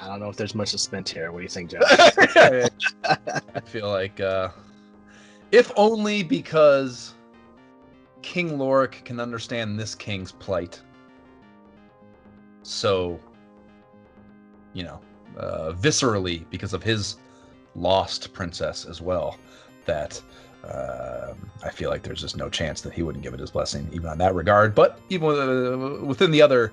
I don't know if there's much suspense here. What do you think, Josh? I feel like, if only because King Lorik can understand this king's plight. So, viscerally, because of his lost princess as well, that I feel like there's just no chance that he wouldn't give it his blessing, even on that regard. But even within the other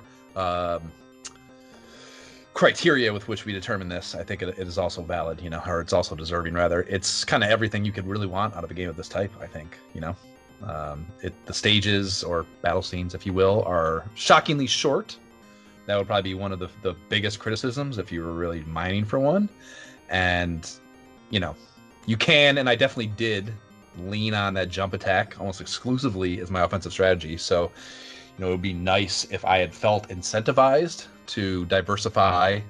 criteria with which we determine this, I think it is also valid, or it's also deserving, rather. It's kind of everything you could really want out of a game of this type, I think, the stages, or battle scenes, if you will, are shockingly short. That would probably be one of the biggest criticisms if you were really mining for one. And, you can, and I definitely did, lean on that jump attack almost exclusively as my offensive strategy. So, it would be nice if I had felt incentivized to diversify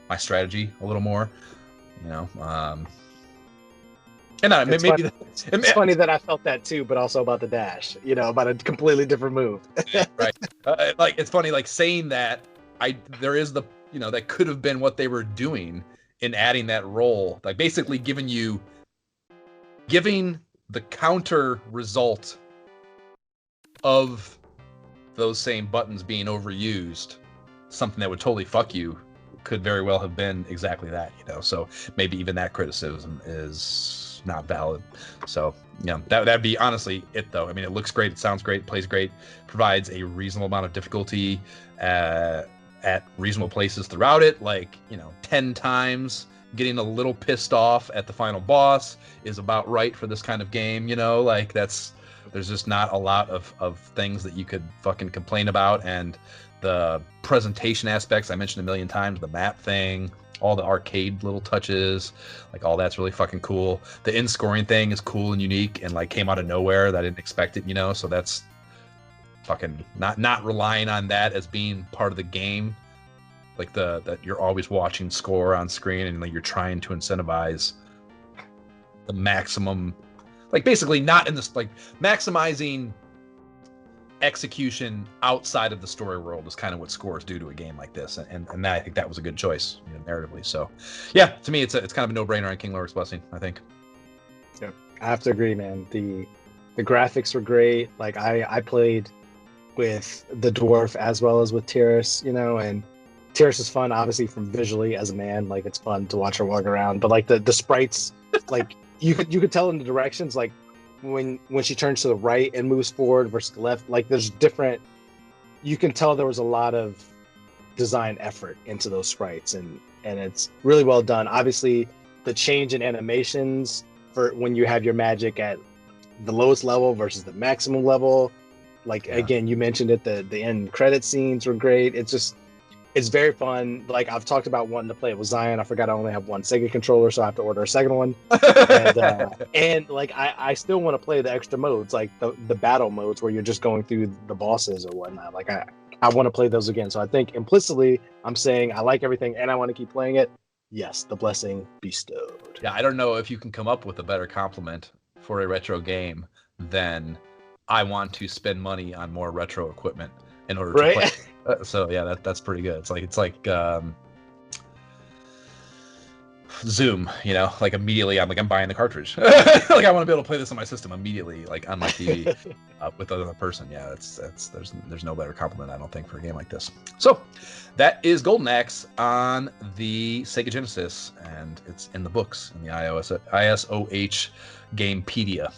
my strategy a little more, and it's funny that I felt that too, but also about the dash, about a completely different move. Right. It's funny, saying that there is that could have been what they were doing in adding that role, basically giving the counter result of those same buttons being overused, something that would totally fuck you, could very well have been exactly that, so maybe even that criticism is not valid. So that'd be honestly it, though. I mean, it looks great, it sounds great, it plays great, provides a reasonable amount of difficulty at reasonable places throughout it, 10 times. Getting a little pissed off at the final boss is about right for this kind of game, there's just not a lot of things that you could fucking complain about. And the presentation aspects I mentioned a million times, the map thing, all the arcade little touches, all that's really fucking cool. The in-scoring thing is cool and unique and came out of nowhere that I didn't expect it, so that's fucking not relying on that as being part of the game, that you're always watching score on screen and you're trying to incentivize the maximum, basically not in this, maximizing execution outside of the story world is kind of what scores do to a game like this, and I think that was a good choice, narratively. So yeah, to me it's kind of a no-brainer on King Lorik's Blessing, I think. Yeah, I have to agree, man. The graphics were great. I played with the dwarf as well as with Tiris, and Tiris is fun, obviously, from visually as a man. It's fun to watch her walk around, but the sprites, you could tell in the directions, when she turns to the right and moves forward versus the left, there's different. You can tell there was a lot of design effort into those sprites, and it's really well done. Obviously, the change in animations for when you have your magic at the lowest level versus the maximum level, again, you mentioned it, the end credit scenes were great. It's very fun. I've talked about wanting to play it with Zion. I forgot I only have one Sega controller, so I have to order a second one. And I still want to play the extra modes, the battle modes where you're just going through the bosses or whatnot. I want to play those again. So I think implicitly I'm saying I like everything and I want to keep playing it. Yes, the blessing bestowed. Yeah, I don't know if you can come up with a better compliment for a retro game than I want to spend money on more retro equipment in order to play. So yeah, that's pretty good. It's like Zoom, immediately I'm buying the cartridge. I want to be able to play this on my system immediately, on my TV with another person. Yeah, there's no better compliment, I don't think, for a game like this. So that is Golden Axe on the Sega Genesis, and it's in the books in the ISOH Gamepedia.